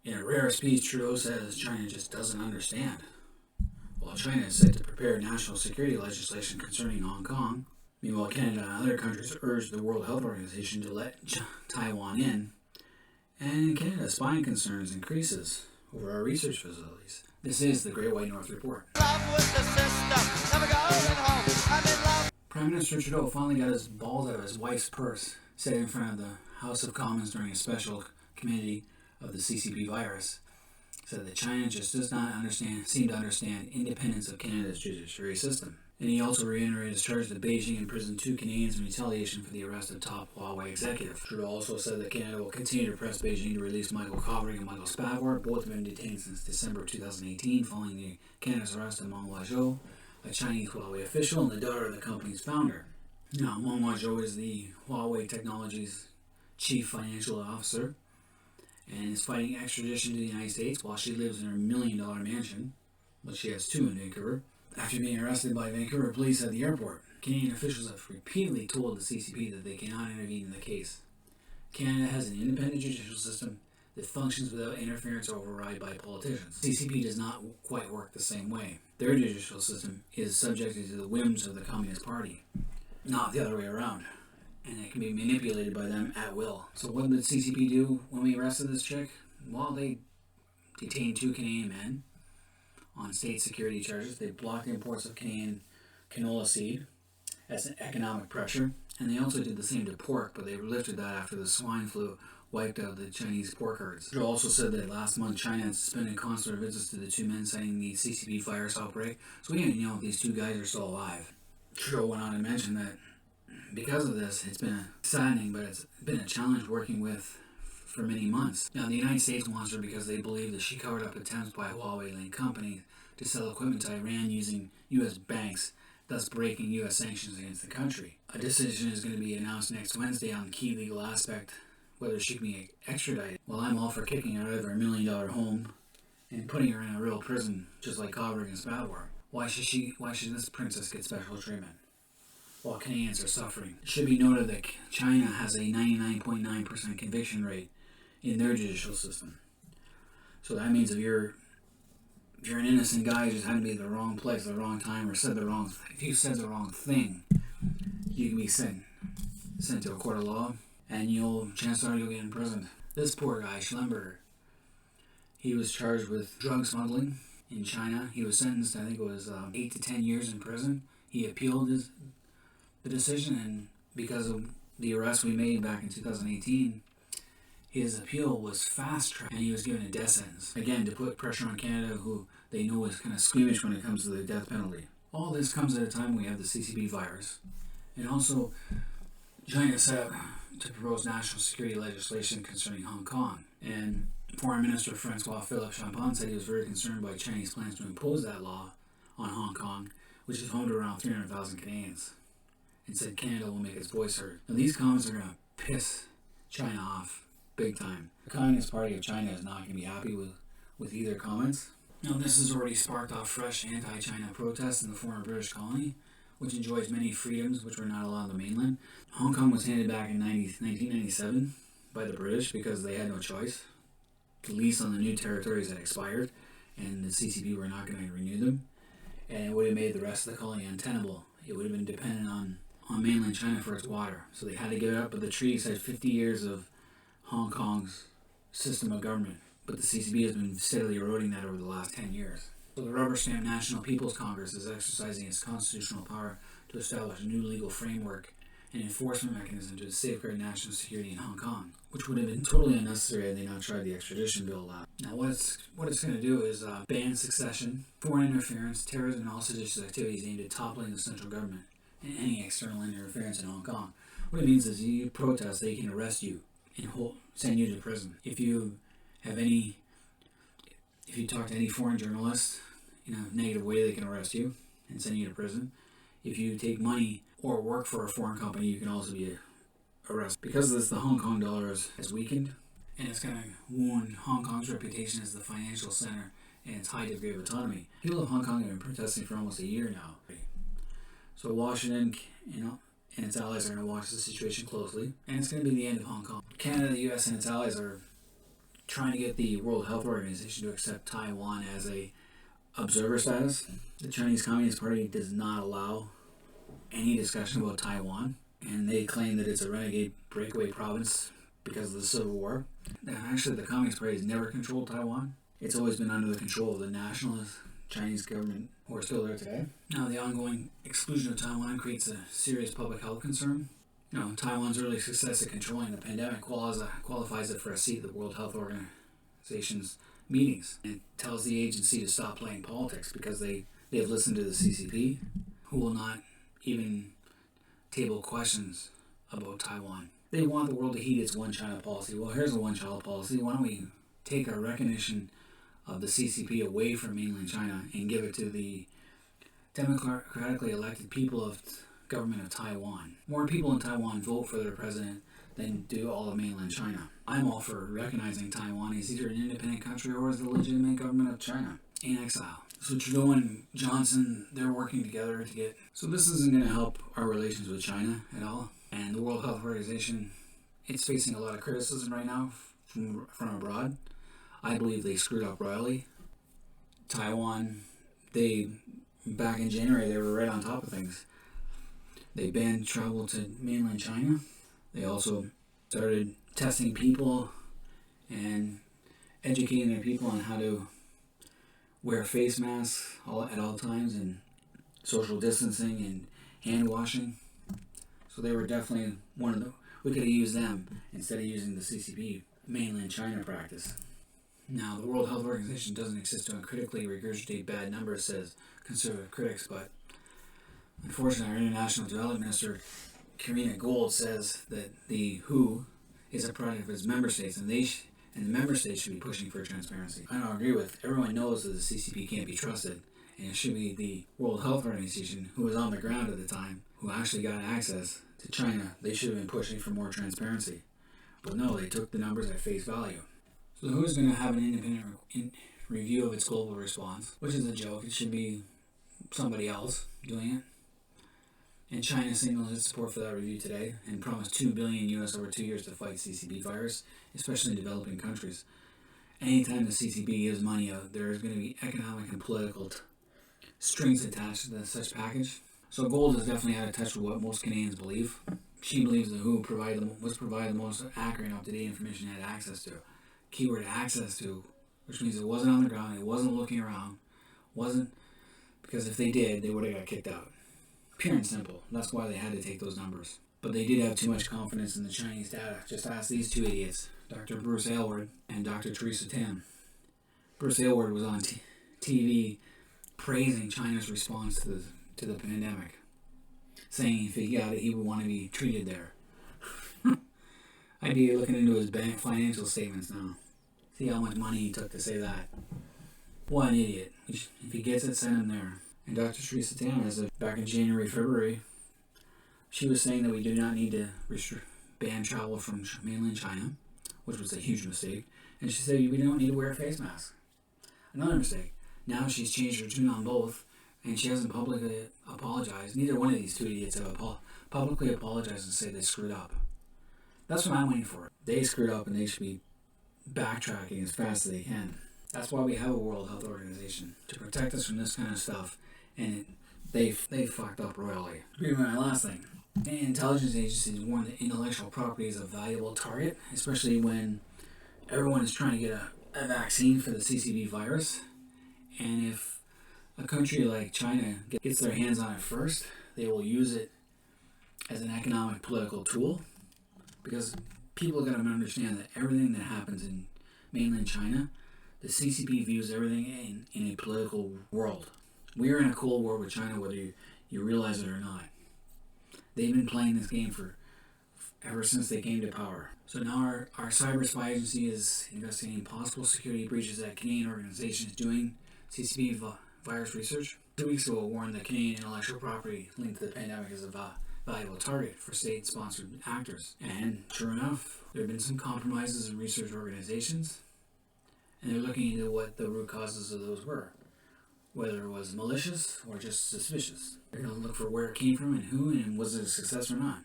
In a rare speech, Trudeau says China just doesn't understand. While China is set to prepare national security legislation concerning Hong Kong, meanwhile Canada and other countries urged the World Health Organization to let Taiwan in, and in Canada, spying concerns increases over our research facilities. This is the Great White North Report. Prime Minister Trudeau finally got his balls out of his wife's purse, said in front of the House of Commons during a special committee of the CCP virus, said that China just does not seem to understand independence of Canada's judiciary system. And he also reiterated his charge that Beijing imprisoned 2 Canadians in retaliation for the arrest of top Huawei executive. Trudeau also said that Canada will continue to press Beijing to release Michael Kovrig and Michael Spavor. Both have been detained since December 2018 following Canada's arrest of W.H.O, a Chinese Huawei official and the daughter of the company's founder. Now, W.H.O is the Huawei Technologies chief financial officer and is fighting extradition to the United States while she lives in her $1 million mansion, which she has 2 in Vancouver, after being arrested by Vancouver police at the airport. Canadian officials have repeatedly told the CCP that they cannot intervene in the case. Canada has an independent judicial system that functions without interference or override by politicians. CCP does not quite work the same way. Their judicial system is subjected to the whims of the Communist Party, not the other way around, and it can be manipulated by them at will. So what did CCP do when we arrested this chick? Well, they detained 2 Canadian men on state security charges. They blocked the imports of Canadian canola seed as an economic pressure, and they also did the same to pork, but they lifted that after the swine flu wiped out the Chinese pork herds. Trudeau also said that last month China had suspended consular visits to the 2 men citing the CCP virus outbreak, so we didn't know if these 2 guys are still alive. Trudeau went on to mention that because of this, it's been saddening, but it's been a challenge working with for many months. Now, the United States wants her because they believe that she covered up attempts by Huawei-linked companies to sell equipment to Iran using U.S. banks, thus breaking U.S. sanctions against the country. A decision is going to be announced next Wednesday on the key legal aspect, whether she can be extradited. Well, I'm all for kicking her out of her $1 million home and putting her in a real prison, just like Kovrig and Spavor. Why should this princess get special treatment while Canadians are suffering? It should be noted that China has a 99.9% conviction rate in their judicial system. So that means if you're an innocent guy who just happened to be at the wrong place at the wrong time or if you said the wrong thing, you can be sent to a court of law, and chances are you'll get imprisoned. This poor guy, Schellenberger, he was charged with drug smuggling in China. He was sentenced, I think it was 8 to 10 years in prison. He appealed the decision, and because of the arrest we made back in 2018, his appeal was fast-tracked, and he was given a death sentence. Again, to put pressure on Canada, who they know is kind of squeamish when it comes to the death penalty. All this comes at a time when we have the CCP virus. And also, China set up to propose national security legislation concerning Hong Kong. And Foreign Minister Francois-Philippe said he was very concerned by Chinese plans to impose that law on Hong Kong, which is home to around 300,000 Canadians, and said Canada will make its voice heard. Now, these comments are going to piss China off big time. The Communist Party of China is not going to be happy with either comments. Now, this has already sparked off fresh anti-China protests in the former British colony, which enjoys many freedoms which were not allowed on the mainland. Hong Kong was handed back in 1997 by the British because they had no choice. The lease on the new territories had expired, and the CCP were not going to renew them, and it would have made the rest of the colony untenable. It would have been dependent on mainland China for its water, so they had to give it up, but the treaties had 50 years of Hong Kong's system of government, but the CCP has been steadily eroding that over the last 10 years. So the rubber stamp National People's Congress is exercising its constitutional power to establish a new legal framework and enforcement mechanism to safeguard national security in Hong Kong, which would have been totally unnecessary had they not tried the extradition bill last. Now what it's going to do is ban succession, foreign interference, terrorism, and all seditious activities aimed at toppling the central government and any external interference in Hong Kong. What it means is you protest, they can arrest you and send you to prison. If you talk to any foreign journalist in a negative way, they can arrest you and send you to prison. If you take money or work for a foreign company, you can also be arrested. Because of this, the Hong Kong dollar has weakened, and it's going to wound Hong Kong's reputation as the financial center and its high degree of autonomy. People of Hong Kong have been protesting for almost a year now. So Washington, and its allies are going to watch the situation closely, and it's going to be the end of Hong Kong. Canada, the U.S., and its allies are trying to get the World Health Organization to accept Taiwan as a observer status. The Chinese Communist Party does not allow any discussion about Taiwan, and they claim that it's a renegade breakaway province because of the Civil War. Actually, the Communist Party has never controlled Taiwan. It's always been under the control of the nationalist Chinese government, who are still there today. Now, the ongoing exclusion of Taiwan creates a serious public health concern. Taiwan's early success at controlling the pandemic qualifies it for a seat at the World Health Organization's meetings. And it tells the agency to stop playing politics because they have listened to the CCP, who will not even table questions about Taiwan. They want the world to heed its one-China policy. Well, here's a one-child policy. Why don't we take our recognition of the CCP away from mainland China and give it to the democratically elected people of government of Taiwan. More people in Taiwan vote for their president than do all of mainland China. I'm all for recognizing Taiwan as either an independent country or as the legitimate government of China in exile. So Trudeau and Johnson, they're working together to get... So this isn't going to help our relations with China at all. And the World Health Organization, it's facing a lot of criticism right now from abroad. I believe they screwed up royally. Taiwan, back in January, they were right on top of things. They banned travel to mainland China. They also started testing people and educating their people on how to wear face masks at all times and social distancing and hand washing. So they were definitely we could have used them instead of using the CCP mainland China practice. Now, the World Health Organization doesn't exist to uncritically regurgitate bad numbers, says conservative critics, but unfortunately, our International Development Minister, Karina Gold, says that the WHO is a product of its member states, and the member states should be pushing for transparency. I don't agree with. Everyone knows that the CCP can't be trusted, and it should be the World Health Organization, who was on the ground at the time, who actually got access to China. They should have been pushing for more transparency. But no, they took the numbers at face value. So the WHO is going to have an independent review of its global response, which is a joke. It should be somebody else doing it. And China signaled its support for that review today and promised $2 billion US over 2 years to fight CCP virus, especially in developing countries. Anytime the CCP gives money out, there is going to be economic and political strings attached to such package. So Gold is definitely out of touch with what most Canadians believe. She believes the WHO was provided the most accurate and up-to-date information it had access to. Keyword access to, which means it wasn't on the ground, it wasn't looking around, because if they did, they would have got kicked out. Pure and simple. That's why they had to take those numbers. But they did have too much confidence in the Chinese data. Just ask these two idiots, Dr. Bruce Aylward and Dr. Theresa Tam. Bruce Aylward was on TV praising China's response to the pandemic, saying if he got it, he would want to be treated there. I'd be looking into his bank financial statements now. See how much money he took to say that. What an idiot. If he gets it, send him there. And Dr. Theresa Tam, back in January, February, she was saying that we do not need to ban travel from mainland China, which was a huge mistake. And she said we don't need to wear a face mask. Another mistake. Now she's changed her tune on both, and she hasn't publicly apologized. Neither one of these two idiots have publicly apologized and said they screwed up. That's what I'm waiting for. They screwed up, and they should be backtracking as fast as they can. That's why we have a World Health Organization, to protect us from this kind of stuff, and they fucked up royally. My last thing. Intelligence agencies warn that intellectual property is a valuable target, especially when everyone is trying to get a vaccine for the CCP virus. And if a country like China gets their hands on it first, they will use it as an economic political tool, because people got to understand that everything that happens in mainland China, the CCP views everything in a political world. We are in a Cold War with China, whether you realize it or not. They've been playing this game ever since they came to power. So now our cyber spy agency is investigating possible security breaches that Canadian organizations doing CCP virus research. 2 weeks ago, warned that Canadian intellectual property linked to the pandemic is a valuable target for state-sponsored actors. And sure enough, there have been some compromises in research organizations, and they're looking into what the root causes of those were, whether it was malicious or just suspicious. They're going to look for where it came from and who, and was it a success or not.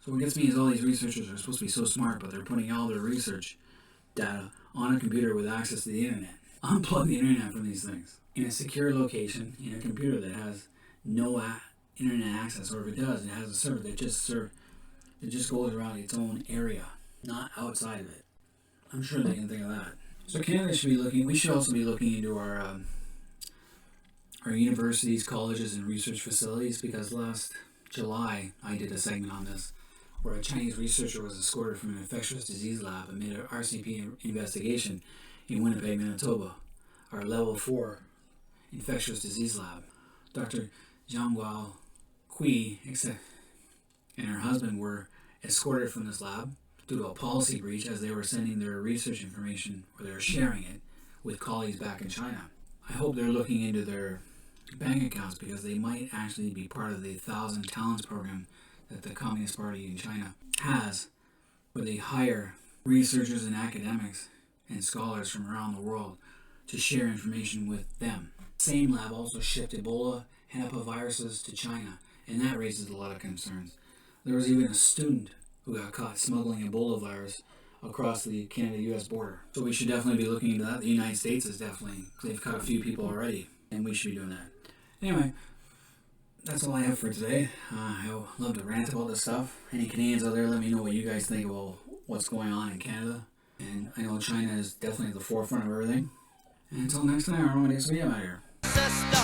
So what gets me is all these researchers are supposed to be so smart, but they're putting all their research data on a computer with access to the internet. Unplug the internet from these things in a secure location in a computer that has no internet access, or if it does, it has a server that just goes around its own area, not outside of it. I'm sure they can think of that. So Canada should be looking. We should also be looking into our universities, colleges, and research facilities, because last July I did a segment on this, where a Chinese researcher was escorted from an infectious disease lab amid an RCP investigation in Winnipeg, Manitoba, our level 4 infectious disease lab. Dr. Zhang Kui and her husband were escorted from this lab due to a policy breach, as they were sending their research information, or they were sharing it, with colleagues back in China. I hope they're looking into their bank accounts, because they might actually be part of the 1,000 Talents program that the Communist Party in China has, where they hire researchers and academics and scholars from around the world to share information with them. The same lab also shipped Ebola and Nipah viruses to China, and that raises a lot of concerns. There was even a student who got caught smuggling Ebola virus across the Canada-US border. So we should definitely be looking into that. The United States is definitely, they've caught a few people already, and we should be doing that. Anyway, that's all I have for today. I love to rant about this stuff. Any Canadians out there, let me know what you guys think about what's going on in Canada. And I know China is definitely at the forefront of everything. And until next time, everyone, I'm out of here.